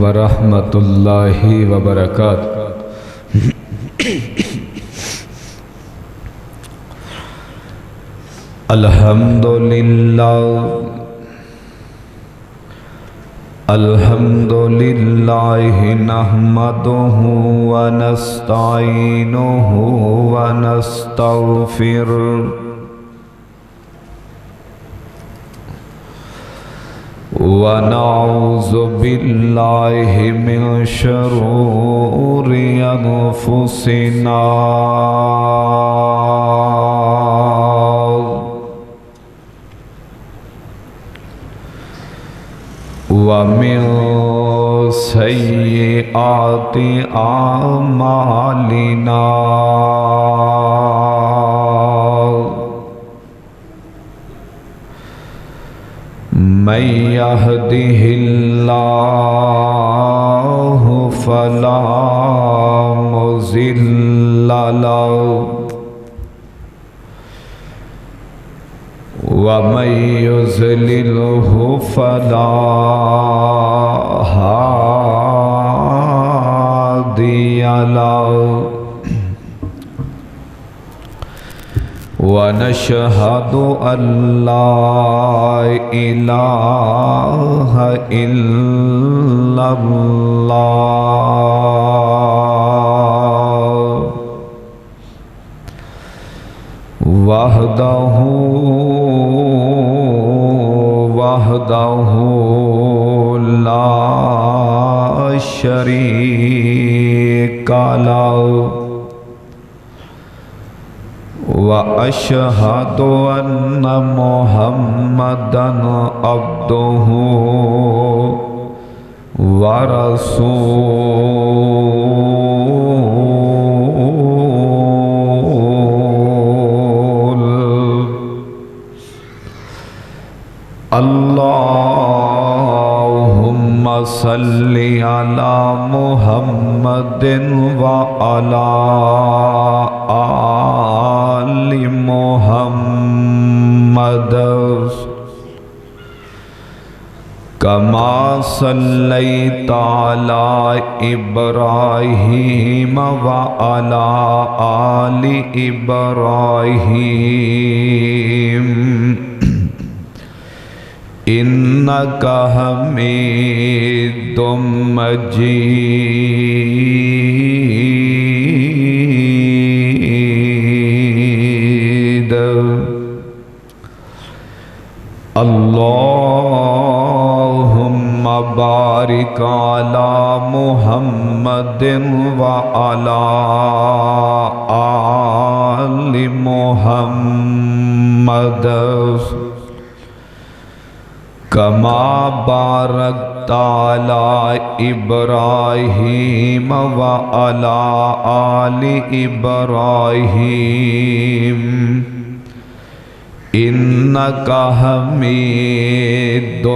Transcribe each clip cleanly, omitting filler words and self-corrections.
ورحمۃ اللہ وبرکاتہ۔ الحمدللہ نحمدہ ونستعینہ ونستغفر ونعوذ باللہ من شرور انفسنا ومن سیئات اعمالنا من يهده الله فلا مضل له ومن يضلله فلا هادي له ونشهد أن لا إله إلا الله وحده لا شريك له وأشهد أن محمدًا عبده ورسوله اللهم صل على محمد وعلى آل محمد كما صليت على إبراهيم وعلى آل إبراهيم إنك حميد مجيد اللهم بارك على محمد وعلى آل محمد كما باركت على إبراهيم وعلى آل إبراهيم إنك حميد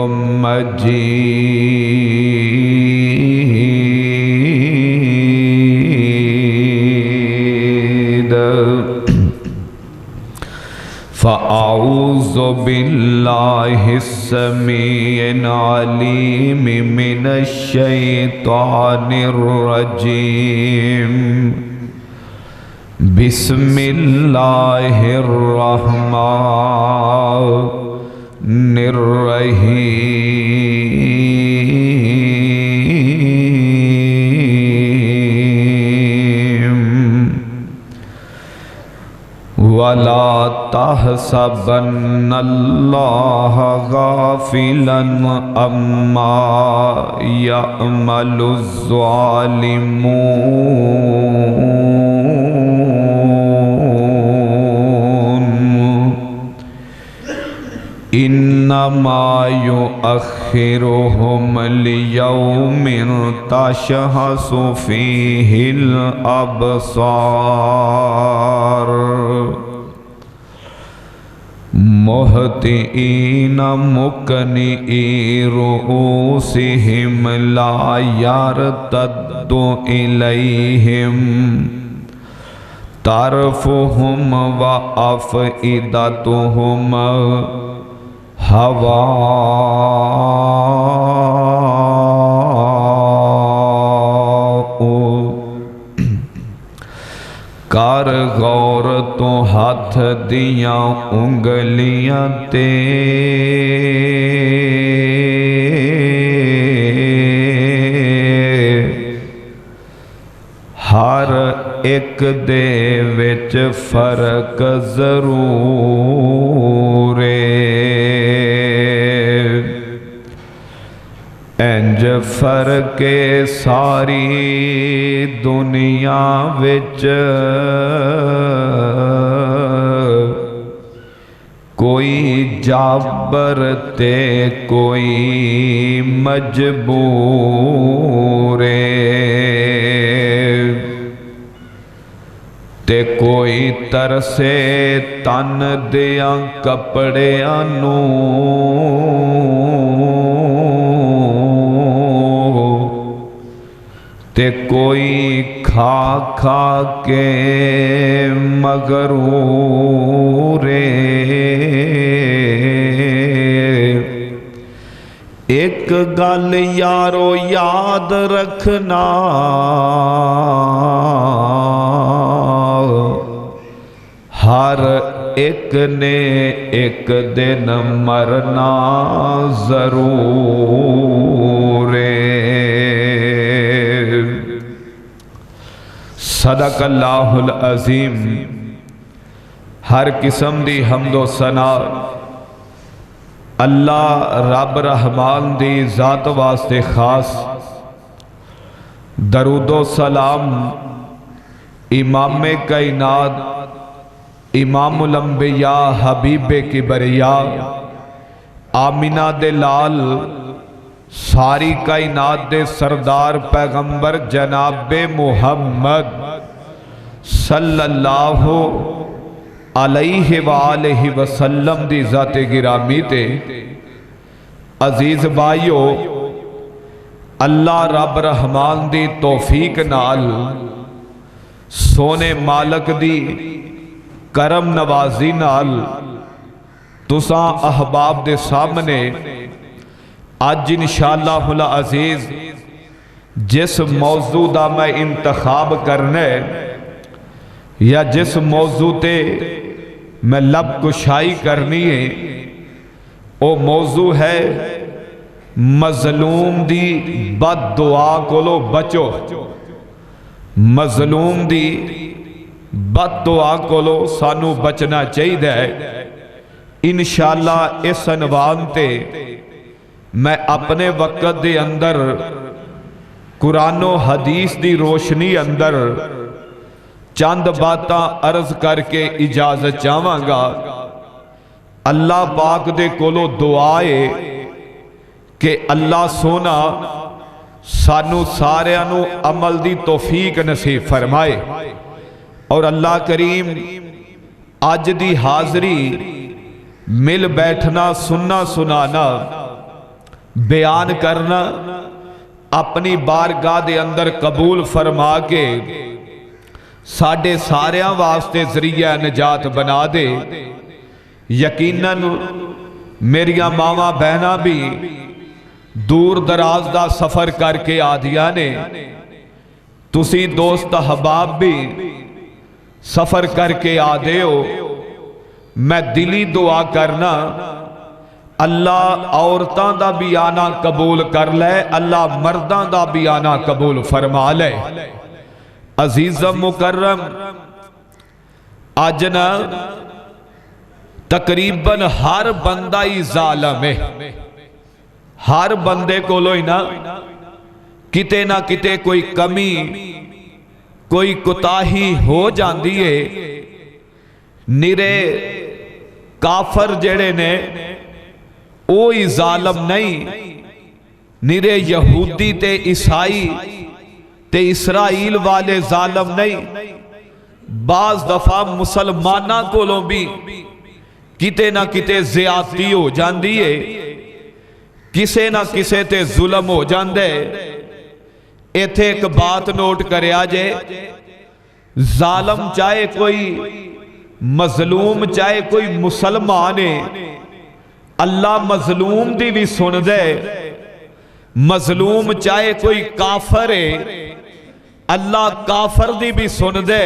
مجيد فأعوذ بالله السميع العليم من الشيطان الرجيم بسم الله الرحمن الرحيم ولا تحسبن الله غافلا عما يعمل الظالمون إنما يؤخرهم ليوم تشخص فيه الأبصار مهطعين مقنعي رؤوسهم لا يرتد إليهم طرفهم وأفئدتهم هواء ਕਰ ਗੌਰ ਤੋਂ ਹੱਥ ਦੀਆਂ ਉਂਗਲੀਆਂ ਤੇ ਹਰ ਇੱਕ ਦੇ ਵਿੱਚ ਫਰਕ ਜ਼ਰੂਰ ਏ। ਇੰਜ ਫਰਕ ਏ ਸਾਰੀ ਦੁਨੀਆ ਵਿੱਚ, ਕੋਈ ਜਾਬਰ ਤੇ ਕੋਈ ਮਜਬੂਰ ਏ, ਤੇ ਕੋਈ ਤਰਸੇ ਤਨ ਦਿਆਂ ਕੱਪੜਿਆਂ ਨੂੰ, ਤੇ ਕੋਈ ਖਾ ਖਾ ਕੇ ਮਗਰੂਰ ਏ। ਇੱਕ ਗੱਲ ਯਾਰੋ ਯਾਦ ਰੱਖਣਾ, ਹਰ ਇੱਕ ਨੇ ਇੱਕ ਦਿਨ ਮਰਨਾ ਜ਼ਰੂਰ ਏ। صدق اللہ العظیم۔ ہر قسم دی حمد و ثنا اللہ رب رحمان دی ذات واسطے خاص، درود و سلام امام کائنات امام الانبیاء حبیب کبریا آمینہ دے لال ساری کائنات دے سردار پیغمبر جناب محمد صلی اللہ علیہ وآلہ وسلم دی ذات گرامی تے۔ عزیز بھائیو، اللہ رب رحمان دی توفیق نال، سونے مالک دی کرم نوازی نال، تساں احباب دے سامنے آج انشاءاللہ العزیز جس موضوع دا میں انتخاب کرنے یا جس موضوع تے میں لب کشائی کرنی ہے، وہ موضوع ہے مظلوم دی بد دعا کولو بچو۔ مظلوم دی بد دعا کولو سانو بچنا چاہیے۔ انشاءاللہ اس عنوان تے میں اپنے وقت دے اندر قرآن و حدیث دی روشنی اندر چند باتاں عرض کر کے اجازت چاہواں گا۔ اللہ پاک دے کولو دعائے کہ اللہ سونا سانو ساریانو عمل دی توفیق نصیب فرمائے، اور اللہ کریم آج دی حاضری مل بیٹھنا سننا سنانا بیان کرنا اپنی بارگاہ دے اندر قبول فرما کے ساڑھے ساریاں واسطے ذریعہ نجات بنا دے۔ یقیناً میریاں ماما بہنہ بھی دور دراز دا سفر کر کے آدھیا نے، تسی دوست احباب بھی سفر کر کے آدھے ہو۔ میں دلی دعا کرنا اللہ عورتاں دا بھی آنا قبول کر لے، اللہ مرداں دا بھی آنا قبول فرما لے۔ عزیزم مکرم، آجنا تقریباً ہر بندہ ہی ظالم ہے، ہر بندے کو لوئی نا کتے نہ کتے کوئی کمی کوئی کتاہی ہو جاندی ہے۔ نرے کافر جڑے نے اوہی ظالم نہیں، نرے یہودی تے عیسائی تے اسرائیل والے ظالم نہیں، بعض دفعہ مسلمانہ کولوں بھی کتے نہ کتے زیادتی ہو جاندی ہے، کسے نہ کسے تے ظلم ہو جاندے۔ ایتھے ایک بات نوٹ کرے آجے، ظالم چاہے کوئی مظلوم چاہے کوئی مسلمان ہے، اللہ مظلوم دی بھی سن دے۔ مظلوم چاہے کوئی کافر ہے، اللہ کافر دی بھی سن دے۔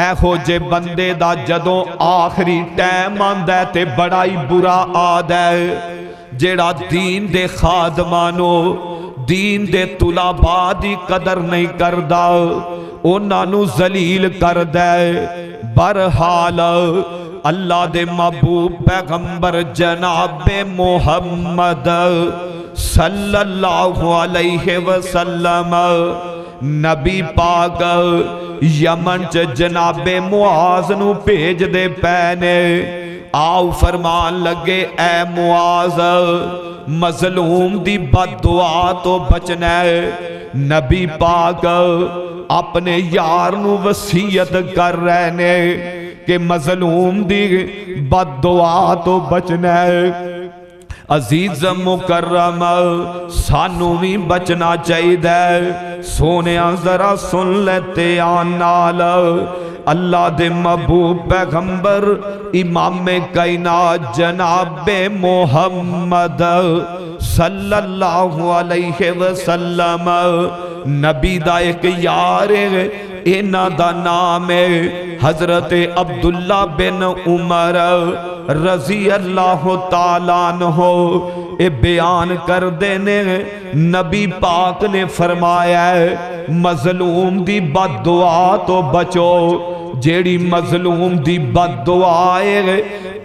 ایہو جے بندے دا جدوں آخری ٹائم آندا ہے تے بڑا ہی برا آدا ہے جیڑا دین دے خادمانو دین دے طلباء دی قدر نہیں کردا انہاں نو ذلیل کردا ہے۔ برحال اللہ دے محبوب پیغمبر جناب محمد صلی اللہ علیہ وسلم نبی پاک یمن چ جناب معاذ نو بھیج دے پینے، آؤ فرمان لگے اے معاذ مظلوم دی بد دعا تو بچنا ہے۔ نبی پاک اپنے یار نو وصیت کر رہے نے کہ مظلوم دی بد دعا تو بچنا ہے۔ عزیز مکرم سانو بھی بچنا چاہیے، سونے ذرا سن لیتے آنال اللہ دے محبوب پیغمبر امام کائنات جناب محمد صلی اللہ علیہ وسلم نبی دا ایک یار اینا دا نام ہے حضرت عبداللہ بن عمر رضی اللہ تعالیٰ عنہ۔ اے بیان کر دینے نبی پاک نے فرمایا ہے مظلوم دی بد دعا تو بچو، جیڑی مظلوم دی بد دعا ہے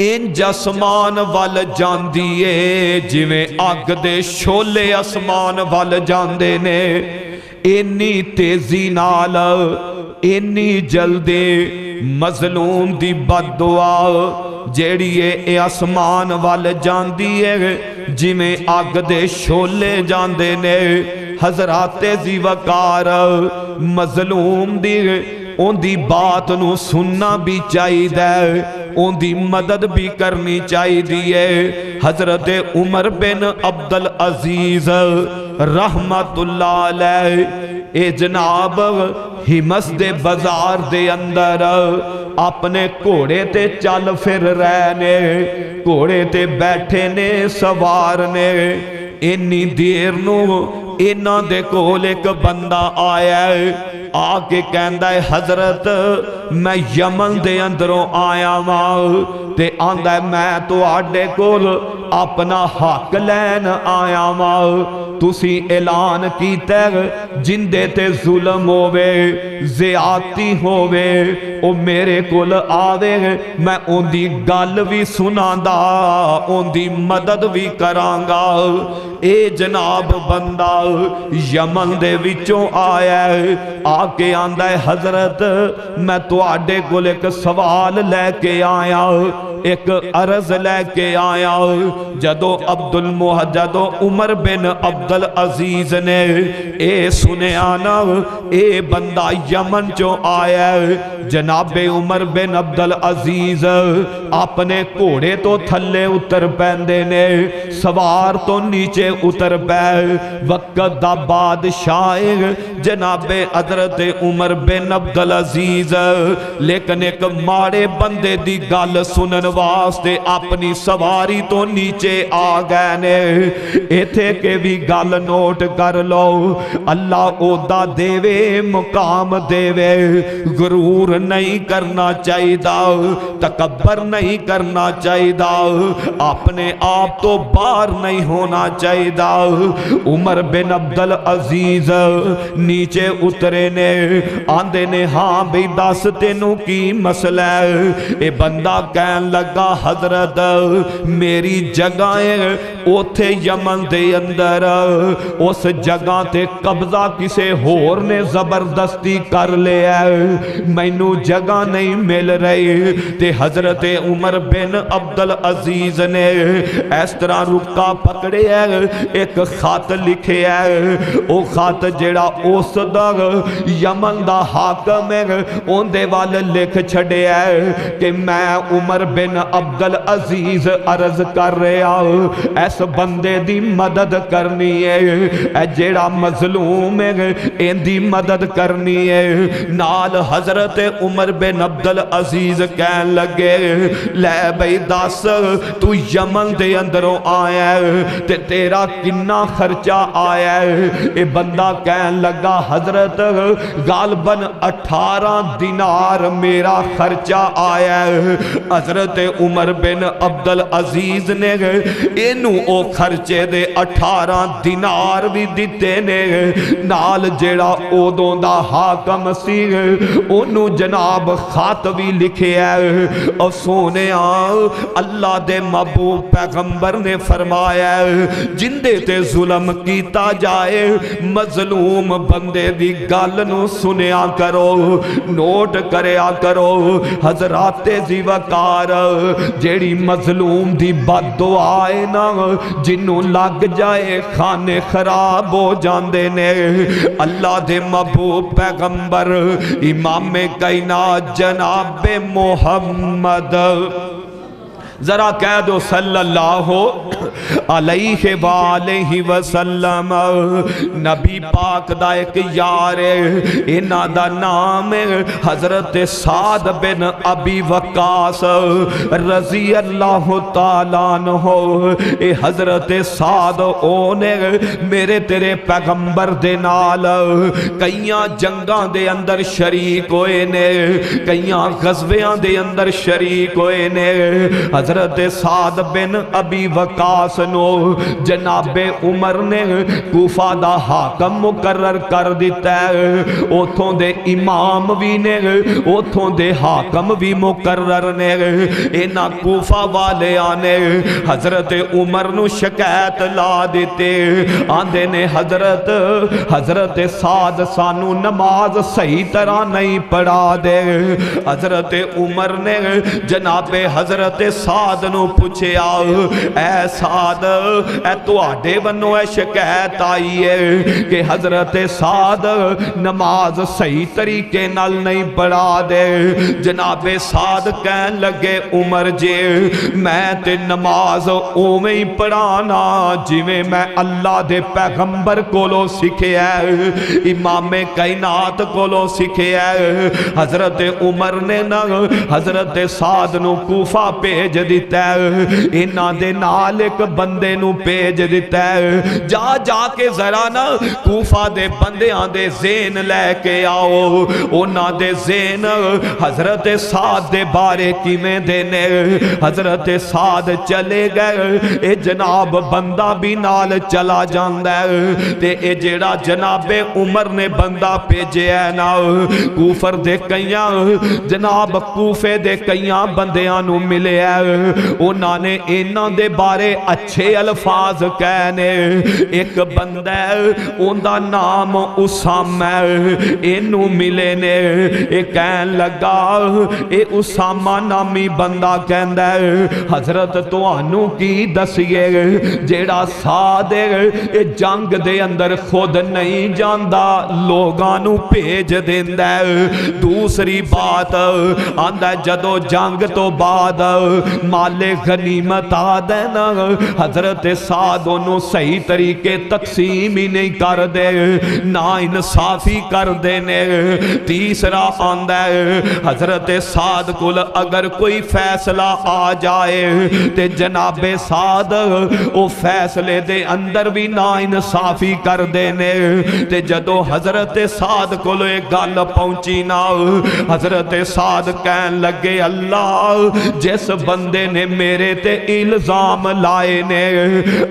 انج اسمان وال جاندی ہے جویں اگ دے شولے اسمان وال جاندے نے، اینی تیزی نال اینی جلدی مظلوم دی بد دعا جیڑی اے اسمان وال جاندی ہے جویں اگ دے شولے جاندے نے۔ حضرات ذی وقار مظلوم دی اون دی بات نو سننا بھی چاہیے، اون دی مدد بھی کرنی چاہیے۔ حضرت عمر بن عبدالعزیز رحمت اللہ علیہ اے جناب ہمس دے بازار دے اندر اپنے گھوڑے تے چل پھر رہے نے، گھوڑے تے بیٹھے نے سوار نے۔ اینی دیر نو اینا دے کول ایک بندہ آیا ہے، آ کے کہندا ہے حضرت میں یمن دے اندروں آیا ہوں تے آندا ہے میں تو آڈے کول اپنا حق لین آیا ہوں، تسی اعلان کیتے جندے تے ظلم ہووے زیادتی ہووے او میرے کول آوے میں اون دی گل بھی سناندا اون دی مدد بھی کرانگا۔ اے جناب بندہ یمن دے وچوں آیا ہے، آ کے آندا ہے حضرت میں تو آڈے کول ایک سوال لے کے آیا، ایک عرض لے کے آیا۔ جدو جدو عمر بن عبدالعزیز نے اے سنے آنا اے بندہ یمن چو آیا ہے، جناب عمر بن عبدالعزیز اپنے گھوڑے تو تھلے اتر پیندے نے، سوار تو نیچے اتر پے۔ وقت دا بادشاہ جناب حضرت عمر بن عبدالعزیز لیکن ایک ماڑے بندے دی گل سنن واسطے اپنی سواری تو نیچے آ گئے نے۔ ایتھے کے بھی گل نوٹ کر لو، اللہ عہدہ دے مقام دے غرور نہیں کرنا چاہیے، تکبر نہیں کرنا چاہیے، اپنے آپ تو باہر نہیں ہونا چاہیے۔ عمر بن عبدالعزیز نیچے اترے نے، آندے نے ہاں بھی دس تینوں کی مسئلہ ہے۔ اے بندہ کہن لگا حضرت میری جگہیں اوتھے یمن دے اندر اس جگہ تے قبضہ کسے ہور نے زبردستی کر لیا ہے، مینوں جگہ نہیں مل رہی۔ تے حضرت عمر بن عبدالعزیز نے اس طرح رکا پکڑے ہے، ایک خط لکھے ہے، او خط جیڑا اس دا یمن دا حاکم ہے اون دے وال لکھ چھڑے ہے کہ میں عمر بن بن عبد العزیز عرض کر رہا اس بندے دی مدد کرنی ہے اے جیڑا مظلوم ہے ان دی مدد کرنی ہے نال حضرت عمر بن عبد العزیز کہن لگے لے بھئی دس تو یمن دے اندروں آیا ہے تے تیرا کنا خرچہ آیا ہے اے بندہ کہن لگا حضرت غالباً 18 دینار میرا خرچہ آیا ہے حضرت عمر بن عبد العزیز نے انہوں او خرچے دے 18 دینار بھی دیتے نے نال جیڑا اودوں دا حاکم سی انہوں جناب خط بھی لکھے ہے اور سونے اللہ دے محبوب پیغمبر نے فرمایا جندے تے ظلم کیتا جائے مظلوم بندے دی گل نو سنیا کرو نوٹ کریا کرو حضرات ذی وقار جیڑی مظلوم دی بد دعائے نا جنوں لگ جائے کھانے خراب ہو جاندے نے اللہ دے محبوب پیغمبر امام کائنات جناب محمد ذرا کہہ دو صلی اللہ علیہ وآلہ وسلم نبی پاک دا ایک یار انہا دا نام حضرت سعد بن ابی وقاص رضی اللہ تعالیٰ عنہ اے حضرت سعد اونے میرے تیرے پیغمبر دے نال کئیاں جنگاں دے اندر شریک ہوئے نے کئیاں غزویاں دے اندر شریک ہوئے نے حضرت سعد بن ابی وقاص نو جناب عمر نے کوفہ دا حاکم مقرر کر دیتا ہے اوتھوں دے امام بھی نے اوتھوں دے حاکم بھی مقرر نے اینا کوفہ والے آنے حضرت عمر نو شکایت لا دیتے آندے نے حضرت سعد سانو نماز صحیح طرح نہیں پڑھا دے حضرت عمر نے جناب حضرت سعد نو پوچھے اے سعد اے تو آڈے بنو اے شکایت آئی ہے کہ حضرت سعد نماز صحیح طریقے نال نہیں پڑھا دے جناب سعد کہن لگے عمر جے میں تے نماز اوویں ہی پڑھانا جویں میں اللہ دے پیغمبر کولو سکھے ہے امام کائنات کولو سکھے ہے حضرت عمر نے نا حضرت سعد نو کوفہ بھیج دیتا ہے انہاں دے نال ایک بندے نو بھیج دیتا ہے جا جا کے ذرا نا کوفہ دے بندیاں دے زین لے کے آؤ انہاں دے زین حضرت سعد دے بارے کیویں دینے حضرت سعد چلے گئے اے جناب بندہ بھی نال چلا جاندا ہے تے اے جیڑا جناب عمر نے بندہ بھیجے ہے نا کوفر دے کئیاں جناب کوفے دے کئیاں بندیاں نو ملے ہے انہاں نے انہاں دے بارے اچھے الفاظ کہنے ایک بندہ اندہ نام اسامہ انہوں ملے نے ایک کہن لگا اے اسامہ نامی بندہ کہندہ حضرت تو آنو کی دسیے جیڑا سعد اے جنگ دے اندر خود نہیں جاندہ لوگانو بھیج دیندہ دوسری بات آندہ جدو جنگ تو بعد مال غنیمت آدینا حضرت سعد انہوں صحیح طریقے تقسیم ہی نہیں کر دے نا انصافی کر دینے تیسرا آندہ حضرت سعد کل اگر کوئی فیصلہ آ جائے تے جناب سعد او فیصلے دے اندر بھی نا انصافی کر دینے تے جدو حضرت سعد کل ایک گل پہنچی نا حضرت سعد کہن لگے اللہ جس بندے نے میرے تے الزام لائے نے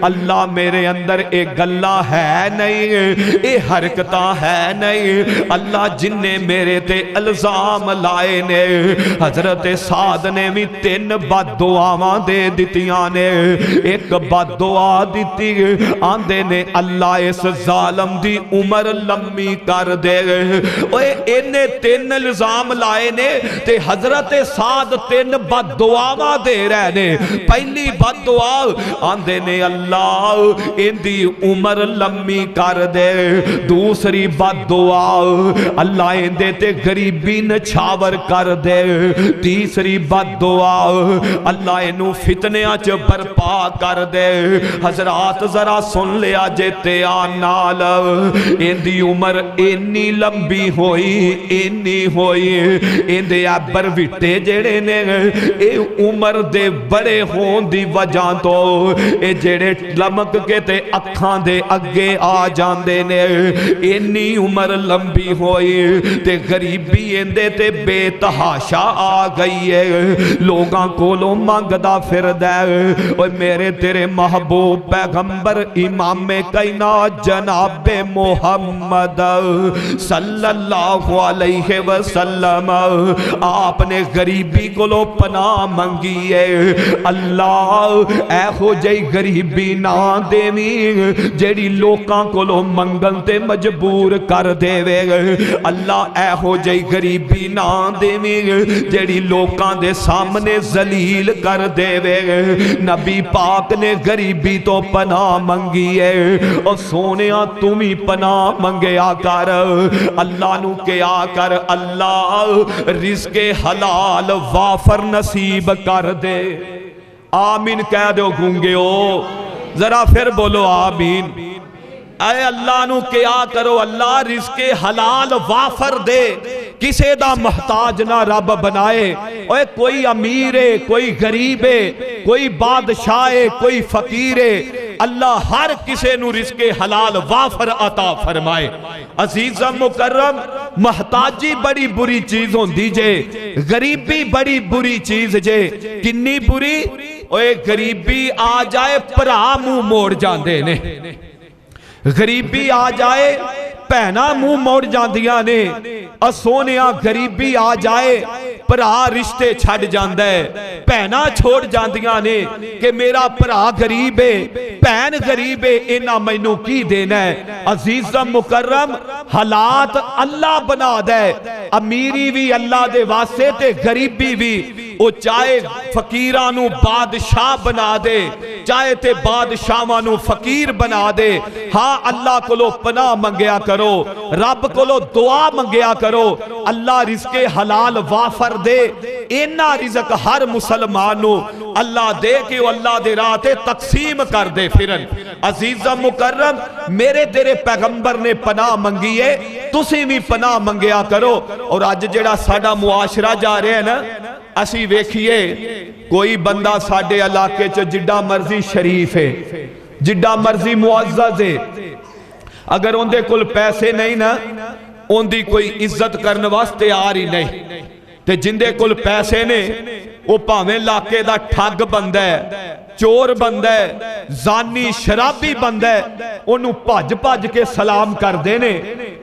اللہ میرے اندر ایک گلہ ہے نہیں اے حرکتاں ہے نہیں اللہ جن نے میرے تے الزام لائے نے حضرت سعد نے بھی 3 بد دعاواں دے دیتیاں نے ایک بد دعا دیتی آندے نے اللہ اس ظالم دی عمر لمبی کر دے انہیں 3 الزام لائے نے تے حضرت سعد 3 بد دعاواں دے دے رہے نے پہلی بد دعا آندے نے اللہ اندی عمر لمبی کر دے دوسری بد دعا اللہ اندے تے غریبی نچھاور کر دے تیسری بد دعا اللہ انہوں فتنیاں چ برپا کر دے حضرات ذرا سن لیا جیتے آنال اندی عمر اینی لمبی ہوئی اندے عبر وٹے جڑے نے اے عمر دے بڑے ہون دی وجہ تو اے جڑے لمک کے تے اکھاں دے اگے آ جاندے نے اینی عمر لمبی ہوئی تے غریبی اندے تے بے تحاشا آ گئی ہے لوگاں کولوں مانگدا پھر دے اوے میرے تیرے محبوب پیغمبر امام کائنات جناب محمد صلی اللہ علیہ وسلم آپ نے غریبی کولوں پناہ منگی ہے اللہ اے ہو جئی غریبی نہ دیویں جیڑی لوکاں کولوں منگن تے مجبور کر دے اللہ اے ہو جئی غریبی نہ دیویں جیڑی لوکاں دے سامنے ذلیل کر دے نبی پاک نے غریبی تو پناہ منگی ہے اور سونیاں تمہیں پناہ منگیا کر اللہ نو کیا کر اللہ رزق حلال وافر نصیب کر دے آمین کہہ دو گونگے ہو ذرا پھر بولو آمین اے اللہ نو کیا کرو اللہ رزق حلال وافر دے کسے دا محتاج نہ رب بنائے اوے کوئی امیر ہے کوئی غریب ہے کوئی بادشاہ ہے کوئی فقیر ہے اللہ ہر کسے نو رزق حلال وافر عطا فرمائے عزیزہ مکرم محتاجی بڑی بری چیز ہوندی جے غریبی بڑی بری چیز جے کنی بری اوے غریبی آ جائے پرا منہ موڑ جاندے نے غریبی آ جائے پہنا منہ موڑ جاندیاں نے سونیاں غریبی آ جائے پرا رشتے چھڑ جاندہ ہے پہنا چھوڑ جاندیاں نے کہ میرا پرا غریب ہے پہن غریب ہے انہا مینوں کی دینا ہے عزیزہ مکرم حالات اللہ بنا دے امیری بھی اللہ دے واسطے تے غریبی بھی او چاہے فقیرانو بادشاہ بنا دے چاہے تے بادشاہانو فقیر بنا دے ہاں اللہ کو لو پناہ منگیا کرو رب کو لو دعا منگیا کرو اللہ رزق حلال وافر دے اینا رزق ہر مسلمانو اللہ دے کہ اللہ دے راتے تقسیم کر دے پھرن عزیزہ مکرم میرے تیرے پیغمبر نے پناہ منگی ہے تسی بھی پناہ منگیا کرو اور آج جڑا ساڑا معاشرہ جا رہے ہیں نا اسی ویکھئے کوئی بندہ ساڑے علاقے چا جڈا مرضی شریف ہے جڈا مرضی معزز ہے اگر ان دے کل پیسے نہیں نا ان دی کوئی عزت کرنے واسطے آ رہی نہیں تے جن دے کل پیسے نے وہ پاویں لاکے دا ٹھگ بندہ ہے چور بندہ ہے زانی شرابی بندہ ہے انہوں پاج کے سلام کر دینے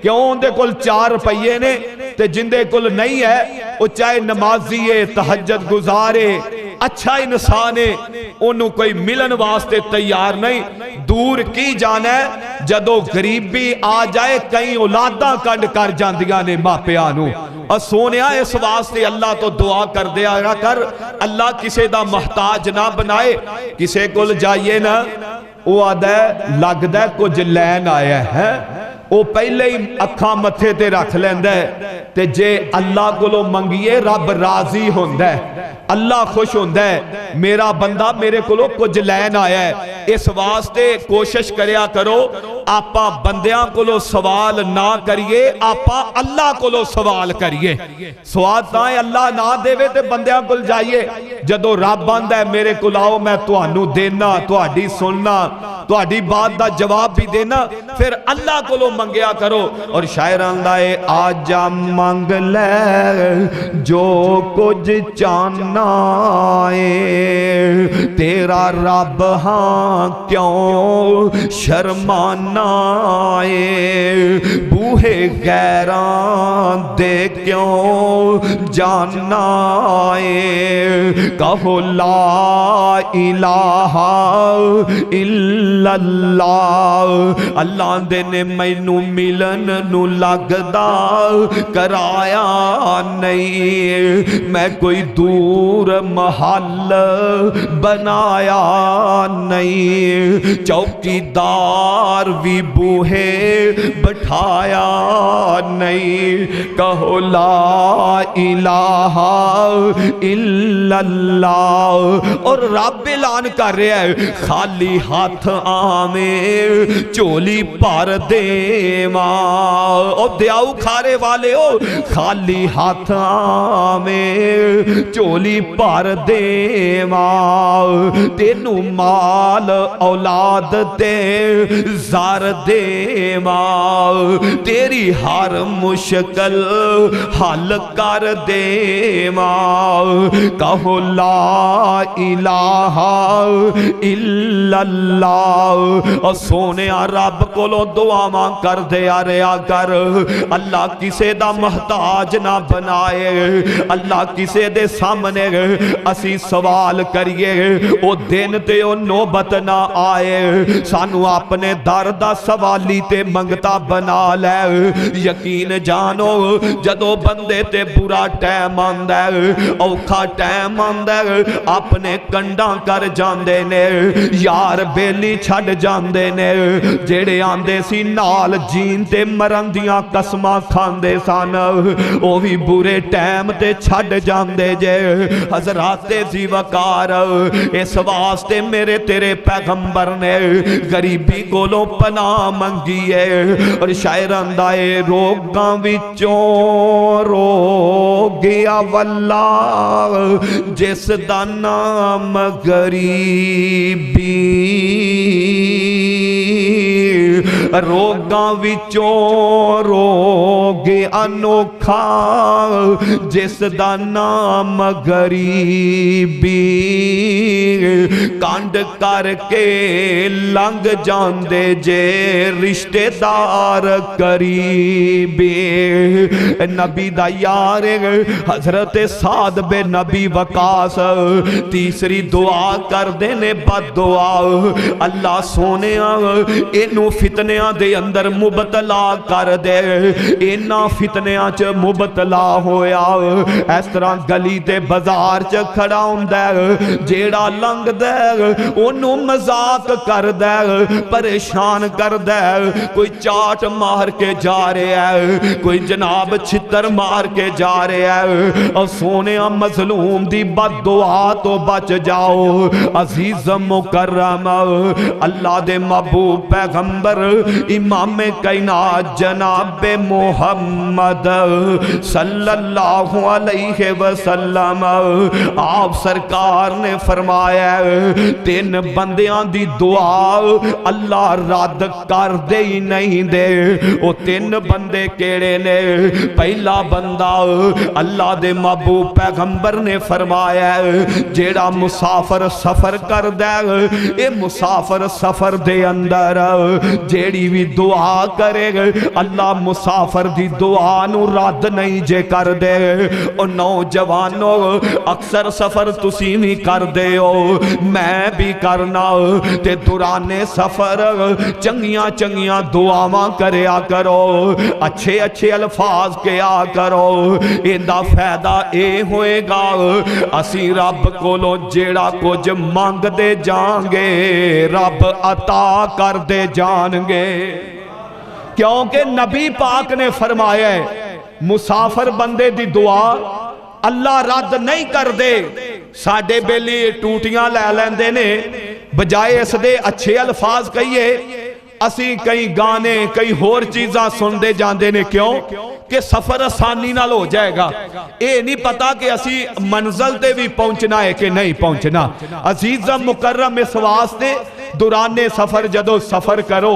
کیوں ان دے کل 4 روپیے نے تے جن دے کل نہیں ہے وہ چاہے نمازی ہے تہجد گزارے اچھا انسان ہے انہوں کوئی ملن واسطے تیار نہیں دور کی جانا ہے جدو غریبی آ جائے کئی اولاداں کنڈ کر جاندیاں نے ماں پیانو اور سونیا اس واسطے اللہ تو دعا کر دیا کر اللہ کسے دا محتاج نہ بنائے کسے کل جائیے نا وہ آدھا ہے لگ دے کچھ لین آیا ہے وہ پہلے ہی اکھاں متھے تے رکھ لیندہ ہے تے جے اللہ کو لو منگیے رب راضی ہوندہ ہے اللہ خوش ہوندہ ہے میرا بندہ میرے کو لو کچھ لین آیا ہے اس واسطے کوشش کریا کرو آپا بندیاں کو لو سوال نہ کریے آپا اللہ کو لو سوال کریے سوال تائیں اللہ نہ دے وے تے بندیاں کو جائیے جدو رب بند ہے میرے کو لاؤ میں توانو دینا توڑی سننا توڑی بات دا جواب بھی دینا پھر اللہ کو لو منگیا کرو اور شاعران دائے آجا منگ لے جو کچھ چاہنا ہے تیرا رب ہاں کیوں شرمانا ہے بوہے غیران دے کیوں جاننا ہے؟ کہو لا الہ الا اللہ۔ اللہ دے نے مینوں ملن نو لگدا کرایا نہیں، میں کوئی دور محل بنایا نہیں، چوکی دار بھی بوہے بٹھایا نہیں۔ کہو لا الہ الا اللہ۔ اور رب اعلان کر رہا ہے خالی ہاتھ آویں چولی پار دیواں۔ او دیاؤ کھارے والے ہو، خالی ہاتھ آویں چولی پار دیواں، تینوں مال اولاد تے زار دیواں، تیری ہر مشکل حل کر دیواں۔ کہو لا الہ الا اللہ۔ اور سونیا رب کولو دعاواں کر دیا رہا کر، اللہ کسے دا محتاج نہ بنائے، اللہ کسے دے سامنے اسی سوال کریے او دن تے او نوبت نہ آئے، سانو اپنے در دا سوالی تے منگتا بنا لے۔ یقین جانو جدو بندے تے برا ٹائم آندا ہے، اوکھا ٹائم آندا ہے، اپنے کنڈاں کر جاندے نے، یار بیلی چھڑ جاندے نے، جیڑے آندے سی نال جین تے مرن دیاں قسماں کھاندے سان، او بھی برے ٹائم تے چھڑ جاندے جے۔ حضرات زی وقار اس واسطے میرے تیرے پیغمبر نے غریبی کولوں پناہ منگی ہے، اور شاعر آندا ہے روگاں وچوں رو گیا واللہ جس دا نام غریبی، روگاں وچوں روگ انوکھا جس دا نام غریبی، کانڈ کر کے لنگ جاندے جے رشتے دار قریبی۔ نبی دا یار حضرت سعد بن نبی وقاص تیسری دعا کر دینے بد دعا، اللہ سونے اینو فتنیاں دے اندر مبتلا کر دے، اینا فتنیاں چ مبتلا ہویا، اس طرح گلی دے بازار چ کھڑا ہوندے، جیڑا لنگ دے انہوں مذاق کر دے، پریشان کر دے، کوئی چاٹ مار کے جا رہے ہے، کوئی جناب چھتر مار کے جا رہے ہے، اور سونے مظلوم دی بد دعا تو بچ جاؤ۔ عزیز مکرم اللہ دے محبوب پیغمبر امام کائنات جناب محمد صلی اللہ علیہ وسلم آپ سرکار نے فرمایا تین بندیاں دی دعا اللہ رد کر دے ہی نہیں دے۔ وہ تین بندے کیڑے نے؟ پہلا بندہ اللہ دے محبوب پیغمبر نے فرمایا جیڑا مسافر سفر کر دے، اے مسافر سفر دے اندر جیڑی بھی دعا کرے اللہ مسافر دی دعا نو رد نہیں جے کر دے۔ اور نوجوانوں اکثر سفر تسی بھی کر دے ہو، میں بھی کرنا، تے دورانے سفر چنگیاں چنگیاں دعاواں کریا کرو، اچھے اچھے الفاظ کیا کرو، ایندہ فائدہ اے ہوئے گا اسی رب کولو جیڑا کچھ مانگ دے جانگے رب عطا کر دے جانگے۔ کیونکہ نبی پاک نے فرمایا ہے مسافر بندے دی دعا اللہ رد نہیں کر دے۔ ساڑھے بیلی ٹوٹیاں لے لیندے نے، بجائے اس دے اچھے الفاظ کہیے اسی کئی گانے کئی ہور چیزاں سن دے جاندے نے۔ کیوں کہ سفر آسانی نال ہو جائے گا، اے نہیں پتا کہ اسی منزل تے بھی پہنچنا ہے کہ نہیں پہنچنا۔ عزیزم مکرم اس واسطے دورانے سفر جدو سفر کرو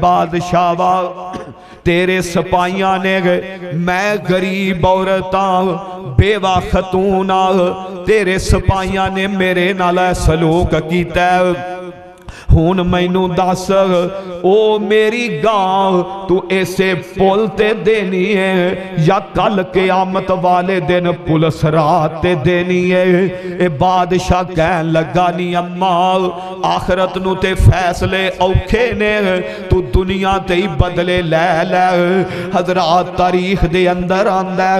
بادشاہ وا تیرے سپاہیاں نے میں غریب عورتاں بیوہ خاتوناں تیرے سپاہیاں نے میرے نال سلوک کیتا ہے ہون مینوں دس او میری گاں تو ایسے پول تے دینی ہے یا کل قیامت والے دن پولیس رات تے دینی ہے اے بادشاہ کہن لگا نی اماں آخرت نو تے فیصلے اوکھے نے تو دنیا تے ہی بدلے لے لے حضرات تاریخ دے اندر آندہ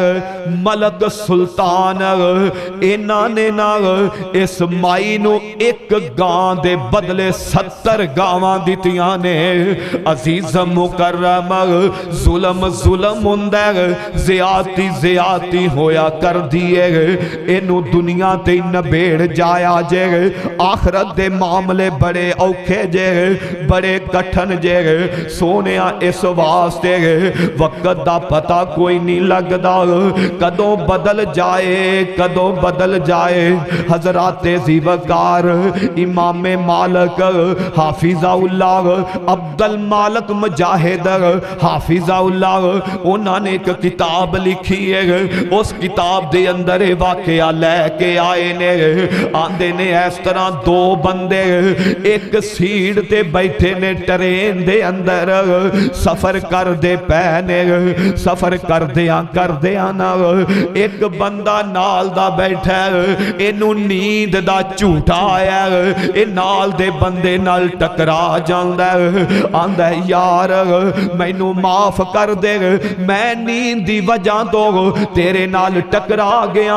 ملک سلطان اینا نے نا اس مائی نو ایک گاں دے بدلے 70 گاواں دیتیاں نے عزیز مکرم ظلم ظلم ہوندہ زیادتی ہویا کر دیئے انو دنیا تے نبیڑ جایا جے آخرت دے معاملے بڑے اوکھے جے بڑے کٹھن جے سونیا اس واسطے وقت دا پتہ کوئی نہیں لگدا کدوں بدل جائے حضرات زیوکار امام مالک حافظہ اللہ عبد المالک مجاہد حافظہ اللہ انہوں نے ایک کتاب لکھی ہے اس کتاب دے اندر واقعہ لے کے آئے نے آندے نے اس طرح دو بندے ایک سیڑ تے بیٹھے نے ٹرین دے اندر سفر کر دے پینے سفر کر دیا نا ایک بندہ نال دا بیٹھا انہوں نیند دا جھوٹا آیا اے نال دے بندے نال ٹکرا جاندہ آندہ یار میں نو معاف کر دے میں نیند دی وجہ تو تیرے نال ٹکرا گیا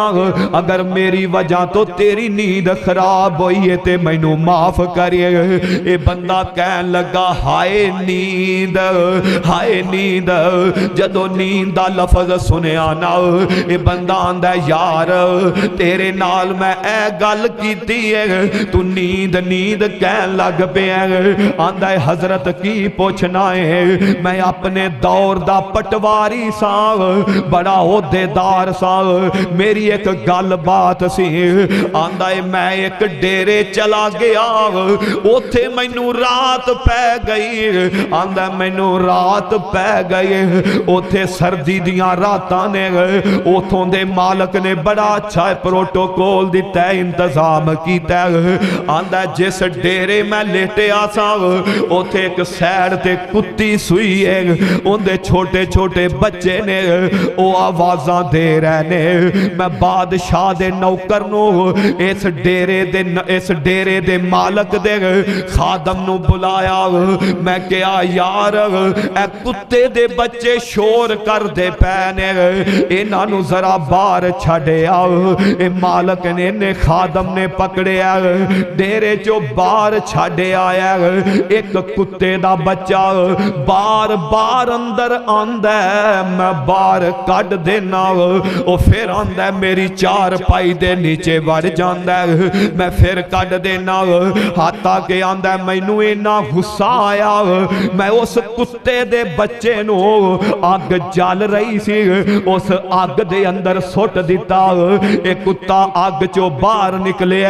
اگر میری وجہ تو تیری نیند خراب ہوئی ہے تے میں نو معاف کریے اے بندہ کہن لگا ہائے نیند جدو نیند دا لفظ سنے آنا اے بندہ آندہ یار تیرے نال میں اے گل کیتی ہے تو نیند کہن لگ پہ آندہ حضرت کی پوچھنا ہے میں اپنے دور دا پٹواری سا بڑا عہدے دار سا میری ایک گل بات سی آندہ میں ایک ڈیرے چلا گیا اوتھے مینوں رات پہ گئی آندہ مینوں رات پہ گئی اوتھے سردی دیاں راتاں نے اوتھوں دے مالک نے بڑا اچھا پروٹوکول دیتا ہے انتظام کیتا ہے آندہ جس ڈیرے میں لیٹے آسا اوتھے ایک سیڑ تے کتی سوئی ہے اندے چھوٹے چھوٹے بچے نے او آوازاں دے رہنے میں بادشاہ دے نوکر نو اس ڈیرے دے مالک دے خادم نو بلایا میں کیا یار اے کتے دے بچے شور کر دے پینے اینا نو ذرا بار چھڑے آؤ اے مالک نے خادم نے پکڑے آئے ڈیرے جو بار چھڑے آیا ایک کتے دا بچہ بار اندر آندہ میں بار کٹ دینا او پھر آندہ میری چار پائی دے نیچے بڑھ جاندہ میں پھر کٹ دینا ہاتھا کے آندہ میں نو اینا غصہ آیا میں اس کتے دے بچے نو آگ جال رہی سی اس آگ دے اندر سوٹ دیتا ایک کتا آگ چو بار نکلے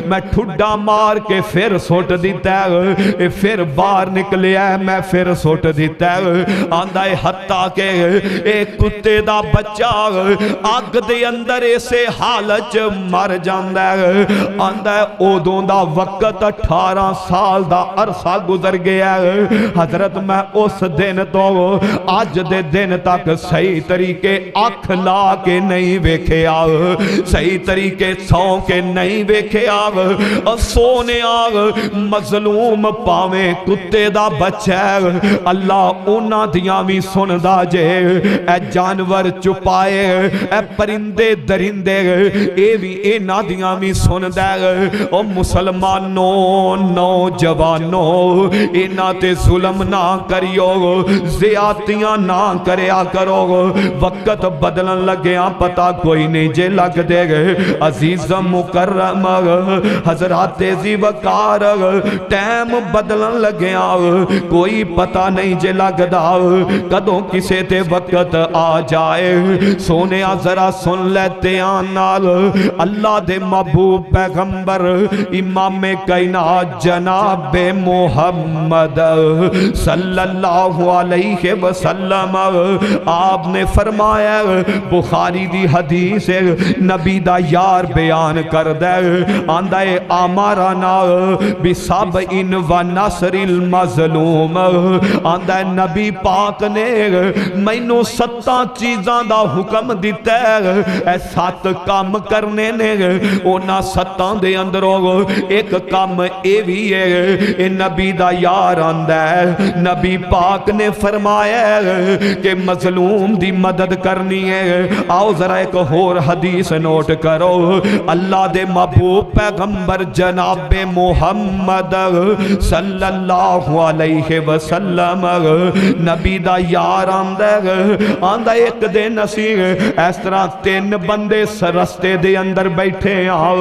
میں ٹھڈا مار کے پھر سوٹ دیتا ہے پھر باہر نکلے ہے میں پھر سوٹ دیتا ہے آندہ حتیٰ کہ ایک کتے دا بچہ آگ دے اندر اسے حالت مر جاندہ ہے آندہ اودوں دا وقت 18 سال دا عرصہ گزر گیا ہے حضرت میں اس دن تو آج دے دن تک صحیح طریقے آنکھ لا کے نہیں ویکھے آگ صحیح طریقے سو کے نہیں ویکھے آگ سونے آگ مظلوم پاویں کتے دا بچہ اللہ اونا دیاں بھی سن دا جے اے جانور چپائے اے پرندے درندے اے بھی اینا دیاں بھی سن دے او مسلمانوں نوجوانوں اینا تے ظلم نہ کریو زیادتیاں نہ کریا کرو وقت بدلن لگیاں پتہ کوئی نہیں جے لگ دے عزیز مکرم حضرات زیوکار ٹائم بدلن لگیا کوئی پتہ نہیں جے لگدا کدوں کسے تے وقت آ جائے سونے ذرا سن لیتے آنال اللہ دے محبوب پیغمبر امام کائنات جناب محمد صلی اللہ علیہ وسلم آپ نے فرمایا بخاری دی حدیث نبی دا یار بیان کر دے آندہ آمارانا بسابعین و نصر المظلوم آندہ نبی پاک نے مینوں 7 چیزاں دا حکم دیتا ہے اے 7 کام کرنے نے اونا 7 دے اندروں ایک کام اے بھی ہے اے نبی دا یار آندہ ہے نبی پاک نے فرمایا کہ مظلوم دی مدد کرنی ہے آؤ ذرا ایک اور حدیث نوٹ کرو اللہ دے محبوب پیغمبر جناب محمد صلی اللہ علیہ وسلم نبی دا یار آندہ ایک دن اسی اس طرح 3 بندے رستے دے اندر بیٹھے آؤ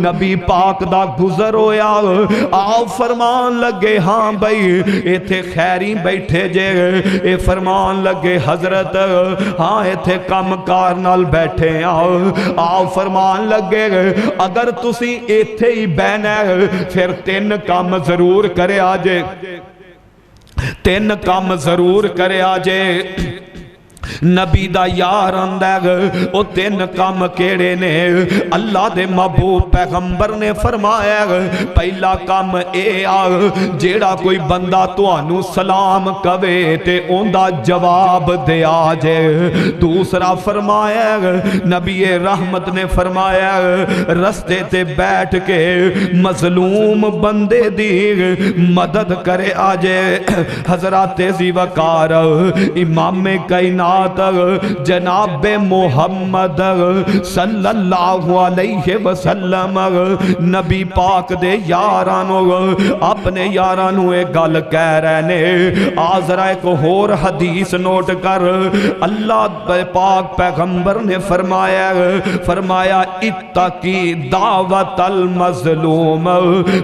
نبی پاک دا گزر ہویا آؤ فرمان لگے ہاں بھئی ایتھے خیری بیٹھے جے اے فرمان لگے حضرت ہاں ایتھے کم کار نال بیٹھے آؤ فرمان لگے اگر تسی ایتھے ہی بہنا پھر 3 کام ضرور کرے آجے 3 کام ضرور کرے آجے نبی دا یار اندر او 3 کام کیڑے نے اللہ دے محبوب پیغمبر نے فرمایا پہلا کام اے جیڑا کوئی بندہ توانو سلام کوے تے اوندا جواب دے آجے دوسرا فرمایا نبی رحمت نے فرمایا رستے تے بیٹھ کے مظلوم بندے دی مدد کرے آجے حضرات ذی وقار امام کائنات جناب محمد صلی اللہ علیہ وسلم نبی پاک دے یارانو اپنے یارانو ایک گل کہہ رہے نے آزرہ ایک اور حدیث نوٹ کر اللہ پاک پیغمبر نے فرمایا اتقی دعوت المظلوم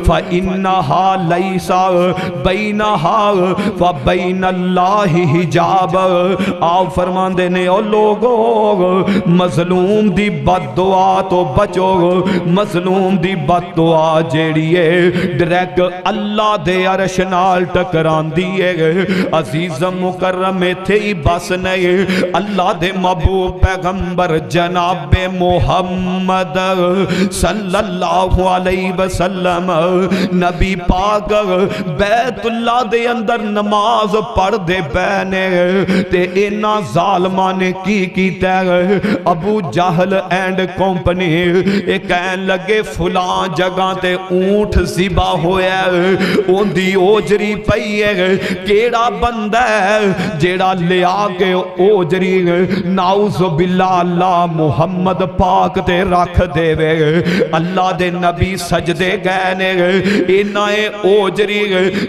فإنہا لیسا بینہا وبین اللہ حجاب آؤ فرمان دینے او لوگو مظلوم دی بد دعا تو بچو مظلوم دی بد دعا جیڑیے ڈریک اللہ دے عرش نال ٹکران دیئے عزیز مکرم تھے ہی بس نہیں اللہ دے محبوب پیغمبر جناب محمد صلی اللہ علیہ وسلم نبی پاک بیت اللہ دے اندر نماز پڑھ دے بہنے تے اینا ظالمان نے کی کیتا ہے ابو جہل اینڈ کمپنی ایک کہن لگے فلان جگہ تے اونٹ ذبح ہویا ہے اون دی اوجری پئی ہے کیڑا بندہ ہے جیڑا لیا کے اوجری نعوذ باللہ اللہ محمد پاک تے رکھ دے وے اللہ دے نبی سجدے گئے نے اینا اوجری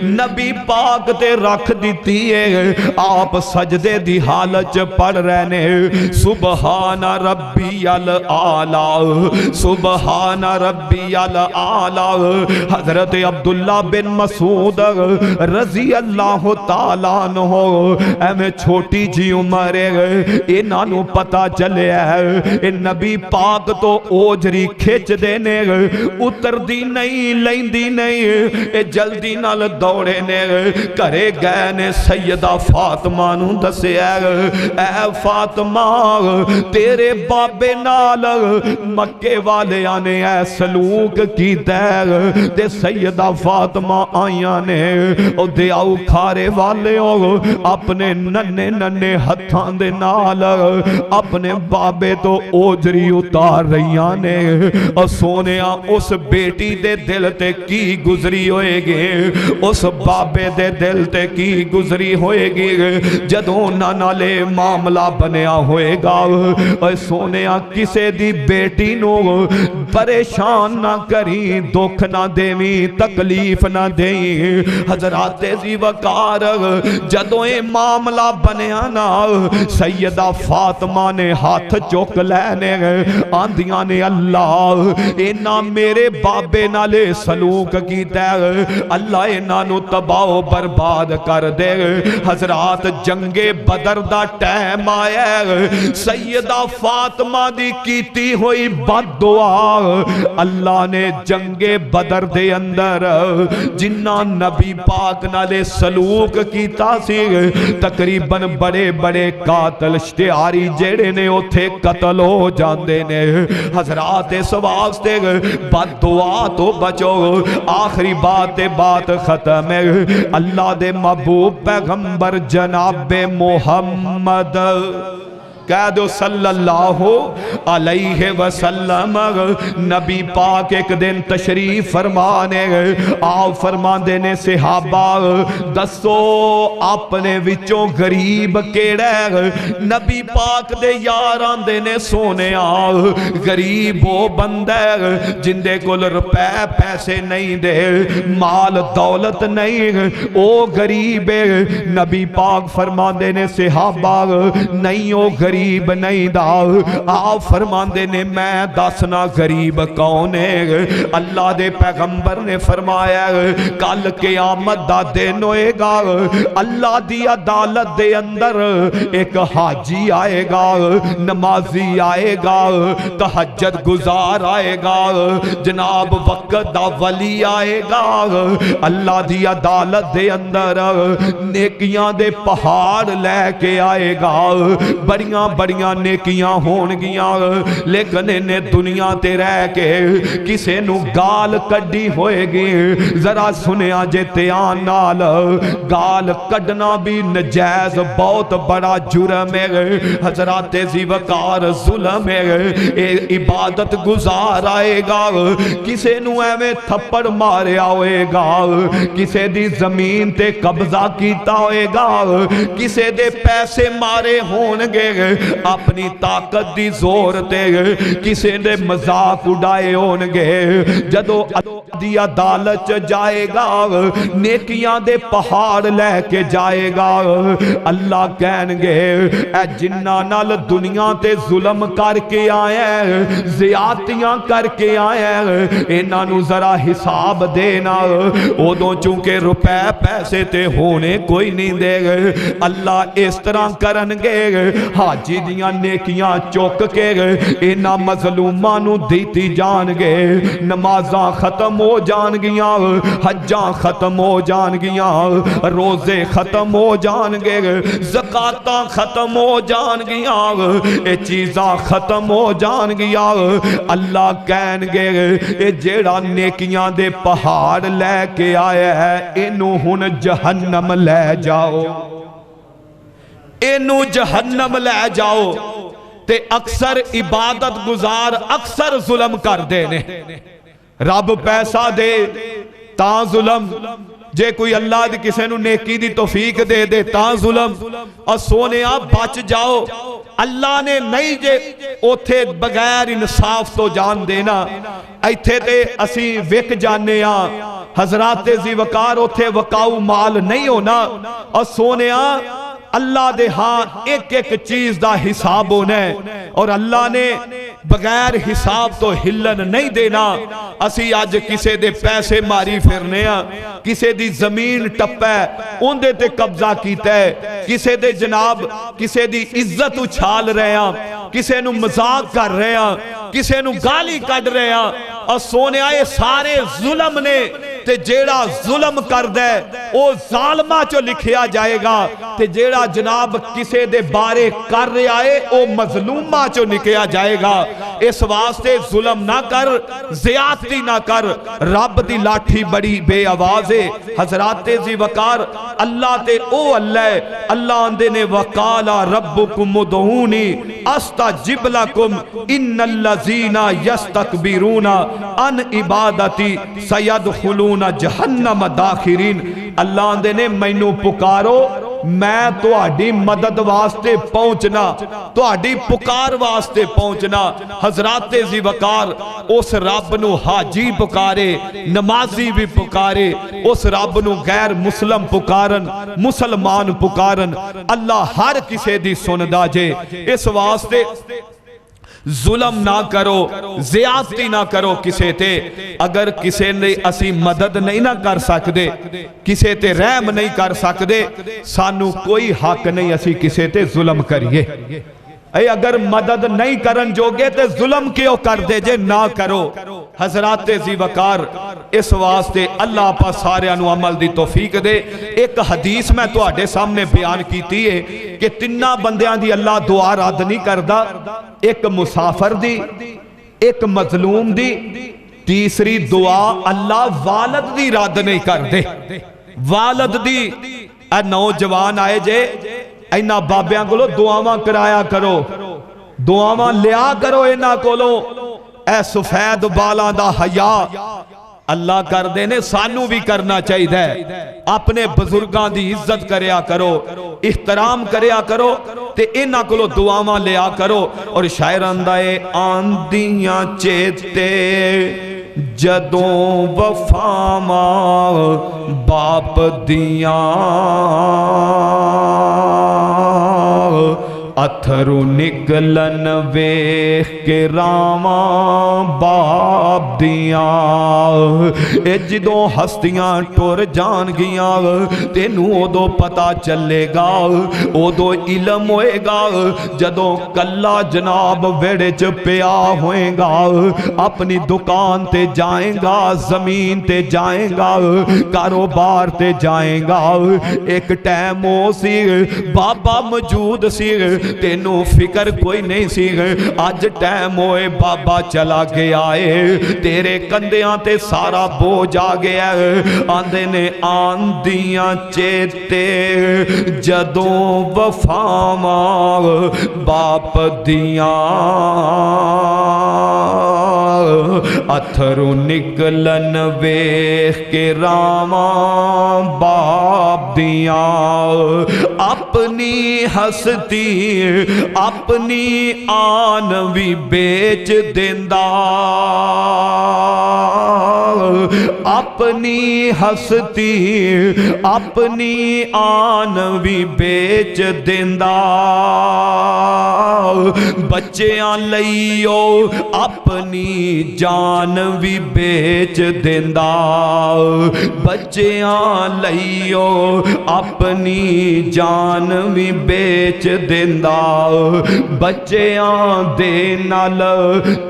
نبی پاک تے رکھ دیتی ہے آپ سجدے دی حالت پڑھ رہنے سبحان ربی العالی سبحان ربی العالی حضرت عبداللہ بن مسعود رضی اللہ تعالیٰ عنہ اے چھوٹی جی عمر انہاں نو پتہ چلے اے نبی پاک تو اوجری کھچ دینے اتر دی نہیں لیندی نہیں اے جلدی نال دوڑے نے کرے گئے نے سیدہ فاطمہ نو دسے اے فاطمہ تیرے بابے نال مکے والے آنے اے سلوک کی تے سیدہ فاطمہ آئیاں نے او دے آؤ کھارے والے ہو اپنے ننے ننے ہتھان دے نال اپنے بابے تو اوجری اتار رہیاں نے اور سونیا اس بیٹی دے دل تے کی گزری ہوئے گے اس بابے دے دل تے کی گزری ہوئے گی جدوں نانا لے معاملہ بنیا ہوئے گا اے سونیا کسے دی بیٹی نو پریشان نہ کری دکھ نہ دیویں تکلیف نہ دیں حضرات زی وقار جدوں اے معاملہ بنیا نا سیدہ فاطمہ نے ہاتھ چوک لینے آندیاں نے اللہ اینا میرے بابے نالے سلوک کیتا ہے اللہ اینا نو تباہ و برباد کر دے حضرات جنگ بدر دا ٹائم آیا سیدہ فاطمہ دی کیتی ہوئی بد دعا اللہ نے جنگ بدر دے اندر جنہ نبی پاک نالے سلوک کیتا سی تقریباً بڑے بڑے قاتل اشتہاری جیڑے نے اتھے قتل ہو جاندے نے حضرات اس واسطے بد دعا تو بچو آخری بات ختم ہے اللہ دے محبوب پیغمبر جناب محمد کہہ دو صلی اللہ علیہ وسلم نبی پاک ایک دن تشریف فرمانے آپ فرماندے نے صحابہ دسو اپنے وچوں غریب کیڑے نبی پاک دے یاران دے نے سونے غریب وہ بندے جن دے کول روپے پیسے نہیں دے مال دولت نہیں او غریب نبی پاک فرماندے نے صحابہ نہیں او غریب نہیں دا آپ فرماندے نے میں دسنا غریب کون ہے اللہ دے پیغمبر نے فرمایا کل قیامت دا دن ہوئے گا اللہ دی عدالت دے اندر ایک حاجی آئے گا نمازی آئے گا تہجد گزار آئے گا جناب وقت دا ولی آئے گا اللہ دی عدالت دے اندر نیکیاں دے پہاڑ لے کے آئے گا بڑیاں نیکیاں ہون گیاں لیکن انہیں دنیا تے رہ کے کسے نو گال کڈی ہوئے گی ذرا سنیا جے تیان نال گال کڈنا بھی نجائز بہت بڑا جرم ہے حضرات زی وقار ظلم ہے عبادت گزار آئے گا کسے نو ایویں تھپڑ ماریا ہوئے گا کسے دی زمین تے قبضہ کیتا ہوئے گا کسے دے پیسے مارے ہونگے اپنی طاقت دی زور تے کسے نے مذاق اڑائے ہونگے جدو دی عدالت جائے گا نیکیاں دے پہاڑ لے کے جائے گا اللہ کہنگے اے جنہ نال دنیا تے ظلم کر کے آئے زیادتیاں کر کے آئے انہاں نو ذرا حساب دینا ادوں چونکہ روپے پیسے تے ہونے کوئی نہیں دے گئے اللہ اس طرح کرنگے حاجی دیاں نیکیاں چوک کے انہاں مظلوماں نو دیتی جان گے نمازاں ختم ہو جان گیاں حجاں ختم ہو جان گیاں روزے ختم ہو جان گے زکاتاں ختم ہو جان گیاں اے چیزاں ختم ہو جان گیاں اللہ کہن گے اے جیڑا نیکیاں دے پہاڑ لے کے آیا ہے انہوں ہن جہنم لے جاؤ اینو جہنم لے جاؤ تے اکثر عبادت گزار اکثر ظلم کر دینے رب پیسہ دے تاں ظلم جے کوئی اللہ دی کسے نو نیکی دی توفیق دے دے تاں ظلم اور سونے آپ بچ جاؤ اللہ نے نہیں جے اوتھے بغیر انصاف تو جان دینا ایتھے تے اسی وک جانے حضرات زی وقار اوتھے وقاؤ مال نہیں ہونا اور سونے اللہ دے ہاں ایک ایک چیز دا حساب ہونا ہے اور اللہ نے بغیر حساب تو ہلن نہیں دینا اسی آج کسے دے پیسے ماری پھرنے کسے دی زمین ٹپے ان دے تے قبضہ کیتا ہے کسے دے جناب کسے دی عزت اچھال رہے ہیں کسے نو مذاق کر رہے ہیں کسے نو گالی کڈ رہے ہیں اور سونے آئے سارے ظلم نے تے جیڑا ظلم کر دے او ظالمہ چو لکھیا جائے گا تے جیڑا جناب کسے دے بارے کر رہے آئے او مظلومہ چو لکھیا جائے گا اس واسطے ظلم نہ کر زیادتی نہ کر رب دی لاٹھی بڑی بے آوازے حضرات زی وقار اللہ تے او اللہ اللہ اندے نے وقالا ربکم ادعونی استجب لکم ان الذین یستکبرون ان عبادتی سیدخلون جہنم داخرین اللہ اندے نے مینوں پکارو میں تہاڈی مدد واسطے پہنچنا، تہاڈی پکار واسطے پہنچنا۔ حضرات ذی وقار اس رب نو حاجی پکارے، نمازی بھی پکارے، اس رب نو غیر مسلم پکارن، مسلمان پکارن، اللہ ہر کسے دی سندا جے۔ اس واسطے ظلم نہ کرو، زیادتی نہ کرو کسے تے۔ اگر کسے نے اسی مدد نہیں نہ کر سکدے، کسے تے رحم نہیں کر سکدے، سانو کوئی حق نہیں اسی کسے تے ظلم کریے۔ اے اگر مدد نہیں کرن جوگے تے ظلم کیوں کر دے جے، نہ کرو۔ حضرات ذی وقار اس واسطے اللہ پا سارے انو عمل دی توفیق دے۔ ایک حدیث میں تو آڈے سامنے بیان کیتی ہے کہ تنہ بندیاں دی اللہ دعا رد نہیں کردہ، ایک مسافر دی، ایک مظلوم دی، تیسری دعا اللہ والد دی رد نہیں کردے۔ والد دی اے نوجوان آئے جے، اینا بابیاں کولو دعاواں کرایا کرو، دعاواں لیا کرو اینا کولو۔ اے سفید بالاں دا حیا اللہ کر دینے، سانو بھی کرنا چاہیے دے۔ اپنے بزرگاں دی عزت کریا کرو، احترام کریا کرو، تے اینا کولو دعاواں لیا کرو۔ اور شاعر اندائے آندیاں چیتے جدوں وفاواں باپ دیاں، اتھرو نکلن ویخ کے راواں باپ دیاں۔ اے جدوں ہستیاں ٹور جان گیاں، تینوں اودو پتا چلے گا، اودو علم ہوئے گا، جدوں کلا جناب ویڑے چ پیا ہوئے گا، اپنی دکان تے جائیں گا، زمین تے جائیں گا، کاروبار تے جائیں گا۔ ایک ٹائم ہو سی بابا موجود سی، تینوں فکر کوئی نہیں سی، آج ٹائم ہوئے بابا چلا گیا ہے، تیرے کندیاں تے سارا بوجھ آ گیا ہے۔ آندے نے آندیاں چیتے جدوں وفاواں باپ دیاں، اتھرو نکلن ویخ کے راواں باپ دیاں۔ اپنی ہستی اپنی آن بھی بیچ دیندہ، اپنی ہستی اپنی آن بھی بیچ دیندہ، بچیاں لئیو اپنی جان بھی بیچ دیندہ، بچیاں لئیو اپنی جان بھی بیچ دیندہ، بچیاں دے نال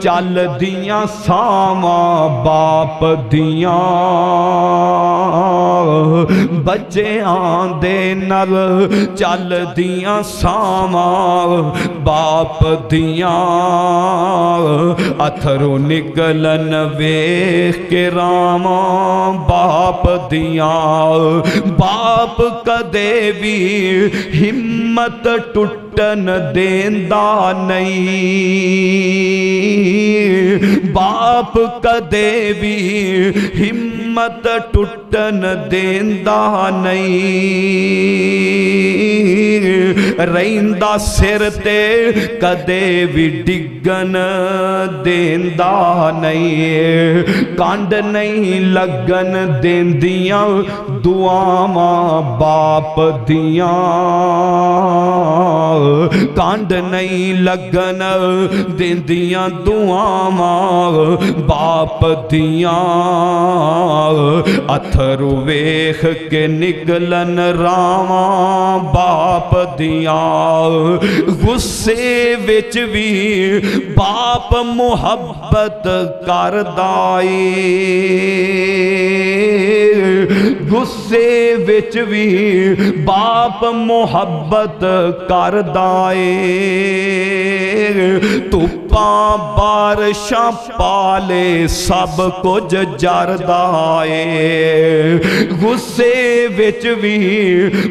چل دیاں ساواں باپ دیاں، بچیاں دے نال چل دیاں ساواں باپ دیاں، اتھرو نکلن ویخ کے راواں باپ دیاں۔ باپ کدے بھی ہمت ٹوٹن دیندہ نہیں، باپ کدے بھی ہمت ٹوٹن دیندہ نہیں، رہندہ سر تے کدے بھی ڈگن دیندہ نہیں، کانڈ نہیں لگن دیندیاں دعاواں باپ دیاں، کانڈ نہیں لگن دیندیاں دعاواں باپ دیاں، اتھرو ویخ کے نکلن راواں باپ دیاں۔ غصے وچ بھی باپ محبت کردہ اے، غصے وچ بھی باپ محبت کردہ اے، دھوپ ਧੁੱਪਾਂ ਬਾਰਿਸ਼ਾਂ ਪਾਲੇ ਸਭ ਕੁਝ ਜਰਦਾ ਏ ਗੁੱਸੇ ਵਿੱਚ ਵੀ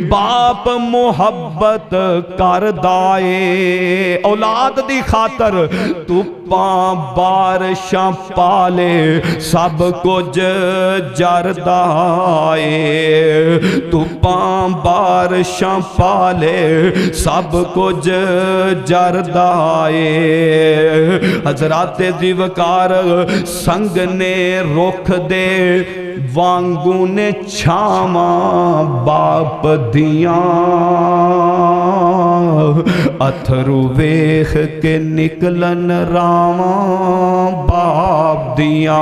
ਬਾਪ ਮੁਹੱਬਤ ਕਰਦਾ ਏ ਔਲਾਦ ਦੀ ਖਾਤਰ ਧੁੱਪਾਂ ਬਾਰਿਸ਼ਾਂ ਪਾਲੇ ਸਭ ਕੁਝ ਜਰਦਾ ਏ ਧੁੱਪਾਂ ਬਾਰਿਸ਼ਾਂ ਪਾਲੇ ਸਭ ਕੁਝ ਜਰਦਾ ਏ ਹਜ਼ਰਾਤ ਦੀ ਵਕਾਰ ਸੰਗ ਨੇ ਰੁੱਖ ਦੇ ਵਾਂਗੂ ਨੇ ਛਾਵਾਂ ਬਾਪ ਦੀਆਂ ਅਥਰੂ ਵੇਖ ਕੇ ਨਿਕਲਨ ਰਾਵਾਂ ਬਾਪ ਦੀਆਂ